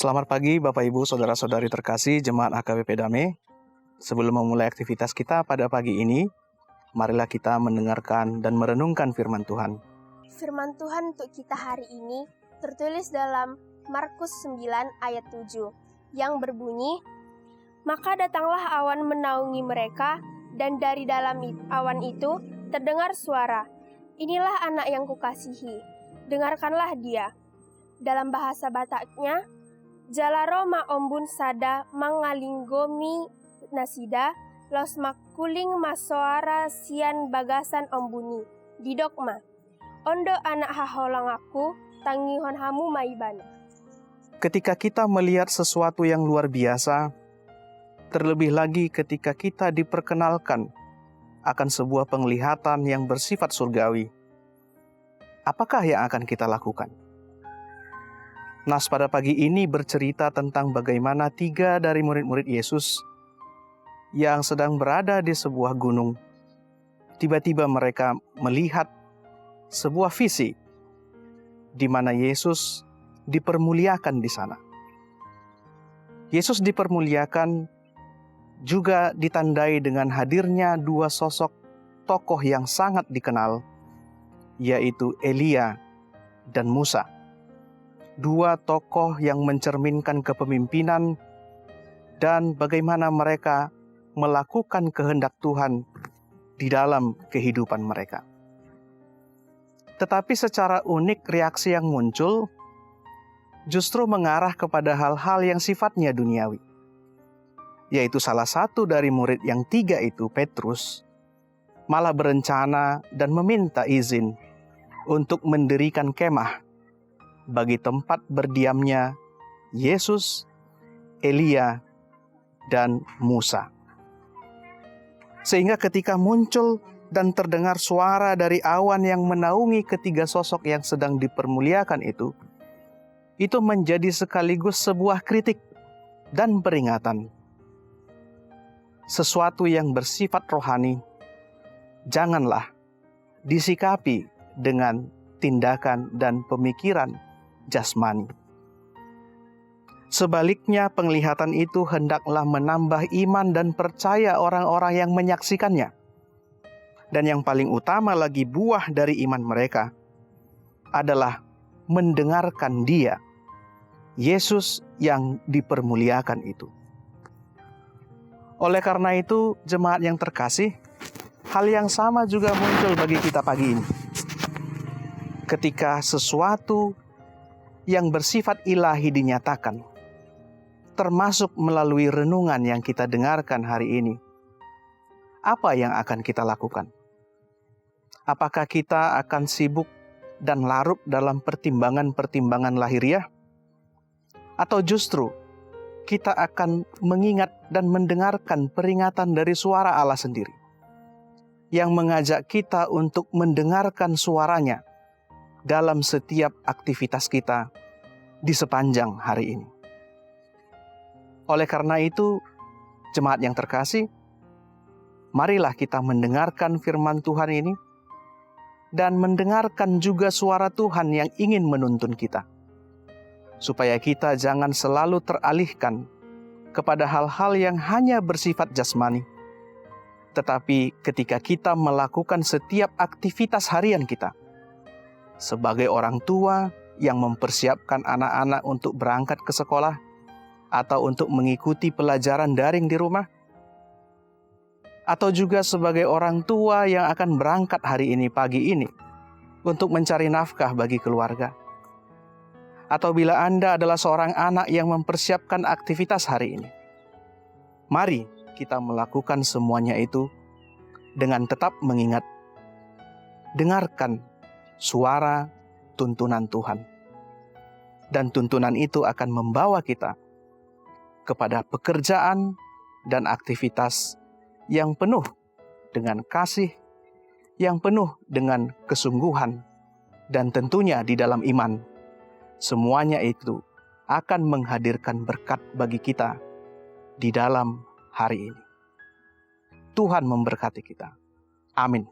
Selamat pagi Bapak Ibu Saudara-saudari terkasih Jemaat AKBP Damai. Sebelum memulai aktivitas kita pada pagi ini, marilah kita mendengarkan dan merenungkan firman Tuhan. Firman Tuhan untuk kita hari ini tertulis dalam Markus 9 ayat 7 yang berbunyi, "Maka datanglah awan menaungi mereka, dan dari dalam awan itu terdengar suara, 'Inilah anak yang kukasihi, dengarkanlah dia.' Dalam bahasa Bataknya, Jalaro ma ombun sada mangalinggomi nasida, los makuling masoara sian bagasan ombuni, didokma. Ondo anak haholang aku, tangihon hamu maibana." Ketika kita melihat sesuatu yang luar biasa, terlebih lagi ketika kita diperkenalkan akan sebuah penglihatan yang bersifat surgawi, apakah yang akan kita lakukan? Nas pada pagi ini bercerita tentang bagaimana 3 dari murid-murid Yesus yang sedang berada di sebuah gunung. Tiba-tiba mereka melihat sebuah visi di mana Yesus dipermuliakan di sana. Yesus dipermuliakan juga ditandai dengan hadirnya 2 sosok tokoh yang sangat dikenal, yaitu Elia dan Musa. 2 tokoh yang mencerminkan kepemimpinan dan bagaimana mereka melakukan kehendak Tuhan di dalam kehidupan mereka. Tetapi secara unik reaksi yang muncul justru mengarah kepada hal-hal yang sifatnya duniawi. Yaitu salah satu dari murid yang 3 itu, Petrus, malah berencana dan meminta izin untuk mendirikan kemah bagi tempat berdiamnya Yesus, Elia, dan Musa. Sehingga ketika muncul dan terdengar suara dari awan yang menaungi ketiga sosok yang sedang dipermuliakan itu menjadi sekaligus sebuah kritik dan peringatan. Sesuatu yang bersifat rohani, janganlah disikapi dengan tindakan dan pemikiran jasmani. Sebaliknya, penglihatan itu hendaklah menambah iman dan percaya orang-orang yang menyaksikannya. Dan yang paling utama lagi, buah dari iman mereka adalah mendengarkan Dia, Yesus yang dipermuliakan itu. Oleh karena itu, jemaat yang terkasih, hal yang sama juga muncul bagi kita pagi ini. Ketika sesuatu yang bersifat ilahi dinyatakan, termasuk melalui renungan yang kita dengarkan hari ini, apa yang akan kita lakukan? Apakah kita akan sibuk dan larut dalam pertimbangan-pertimbangan lahiriah? Atau justru kita akan mengingat dan mendengarkan peringatan dari suara Allah sendiri, yang mengajak kita untuk mendengarkan suaranya dalam setiap aktivitas kita di sepanjang hari ini. Oleh karena itu, jemaat yang terkasih, marilah kita mendengarkan firman Tuhan ini dan mendengarkan juga suara Tuhan yang ingin menuntun kita, supaya kita jangan selalu teralihkan kepada hal-hal yang hanya bersifat jasmani. Tetapi ketika kita melakukan setiap aktivitas harian kita, sebagai orang tua yang mempersiapkan anak-anak untuk berangkat ke sekolah atau untuk mengikuti pelajaran daring di rumah, atau juga sebagai orang tua yang akan berangkat hari ini, pagi ini, untuk mencari nafkah bagi keluarga, atau bila Anda adalah seorang anak yang mempersiapkan aktivitas hari ini, mari kita melakukan semuanya itu dengan tetap mengingat, dengarkan suara tuntunan Tuhan. Dan tuntunan itu akan membawa kita kepada pekerjaan dan aktivitas yang penuh dengan kasih, yang penuh dengan kesungguhan, dan tentunya di dalam iman. Semuanya itu akan menghadirkan berkat bagi kita di dalam hari ini. Tuhan memberkati kita. Amin.